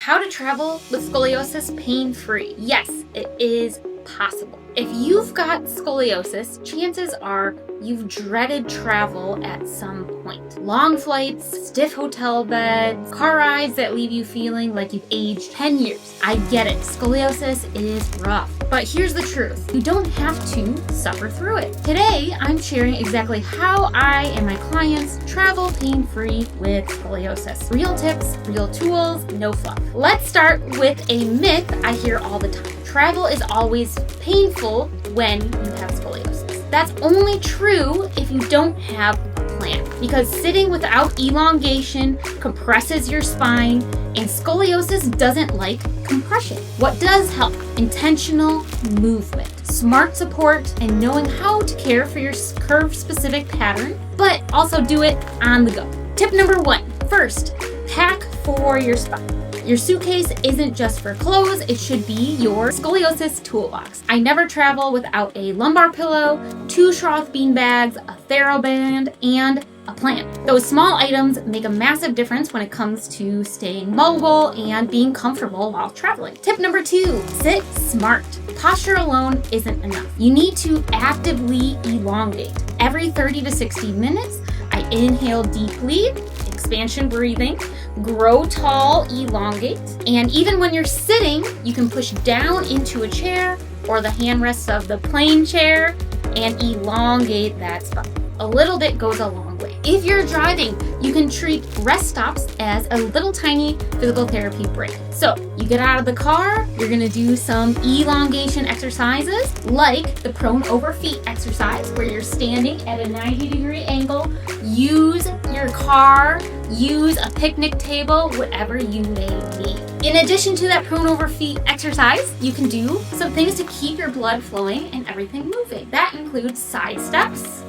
How to travel with scoliosis pain-free. Yes, it is possible. If you've got scoliosis, chances are you've dreaded travel at some point. Long flights, stiff hotel beds, car rides that leave you feeling like you've aged 10 years. I get it, scoliosis is rough. But here's the truth, you don't have to suffer through it. Today, I'm sharing exactly how I and my clients travel pain-free with scoliosis. Real tips, real tools, no fluff. Let's start with a myth I hear all the time. Travel is always painful when you have scoliosis. That's only true if you don't have a plan, because sitting without elongation compresses your spine, and scoliosis doesn't like compression. What does help? Intentional movement, smart support, and knowing how to care for your curve-specific pattern, but also do it on the go. Tip number 1, first, pack for your spine. Your suitcase isn't just for clothes, it should be your scoliosis toolbox. I never travel without a lumbar pillow, 2 Schroth bean bags, a TheraBand, and a plan. Those small items make a massive difference when it comes to staying mobile and being comfortable while traveling. Tip number 2, sit smart. Posture alone isn't enough. You need to actively elongate. Every 30 to 60 minutes, I inhale deeply, expansion breathing, grow tall, elongate, and even when you're sitting, you can push down into a chair or the handrests of the plain chair and elongate that spine. A little bit goes a long way. If you're driving, you can treat rest stops as a little tiny physical therapy break. So you get out of the car, you're gonna do some elongation exercises like the prone over feet exercise where you're standing at a 90-degree angle. Use your car, use a picnic table, whatever you may need. In addition to that prone over feet exercise, you can do some things to keep your blood flowing and everything moving. That includes side steps,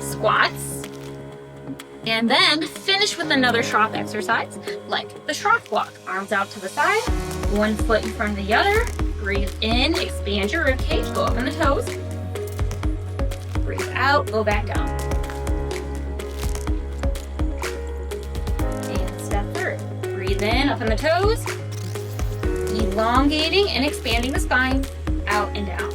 squats, and then finish with another Schroth exercise like the Schroth walk. Arms out to the side, one foot in front of the other. Breathe in, expand your rib cage, go up on the toes. Breathe out, go back down. And step through. Breathe in, up on the toes, elongating and expanding the spine, out and down.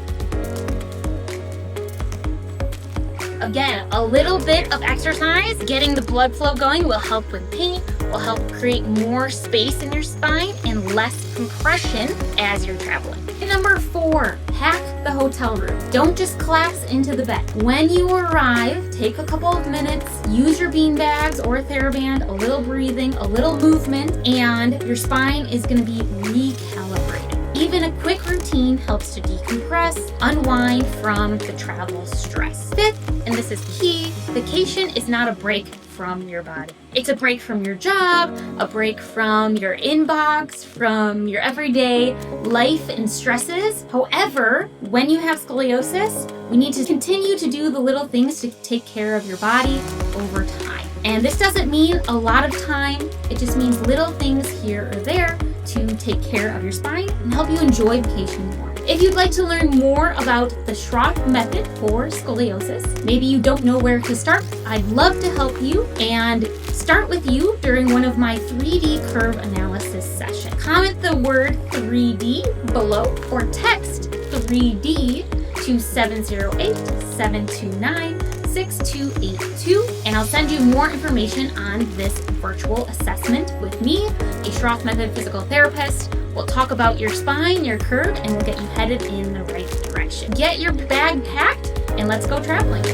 Again, a little bit of exercise, getting the blood flow going will help with pain, will help create more space in your spine and less compression as you're traveling. Number 4, pack the hotel room. Don't just collapse into the bed. When you arrive, take a couple of minutes, use your bean bags or a TheraBand, a little breathing, a little movement, and your spine is gonna be recalibrated. Even a quick routine helps to decompress, unwind from the travel stress. 5th, and this is key, vacation is not a break from your body. It's a break from your job, a break from your inbox, from your everyday life and stresses. However, when you have scoliosis, we need to continue to do the little things to take care of your body over time. And this doesn't mean a lot of time, it just means little things here or there to take care of your spine and help you enjoy vacation more. If you'd like to learn more about the Schroth method for scoliosis, maybe you don't know where to start, I'd love to help you and start with you during one of my 3D curve analysis sessions. Comment the word 3D below or text 3D to 708-729-6282, and I'll send you more information on this virtual assessment with me, a Schroth Method physical therapist. We'll talk about your spine, your curve, and we'll get you headed in the right direction. Get your bag packed and let's go traveling.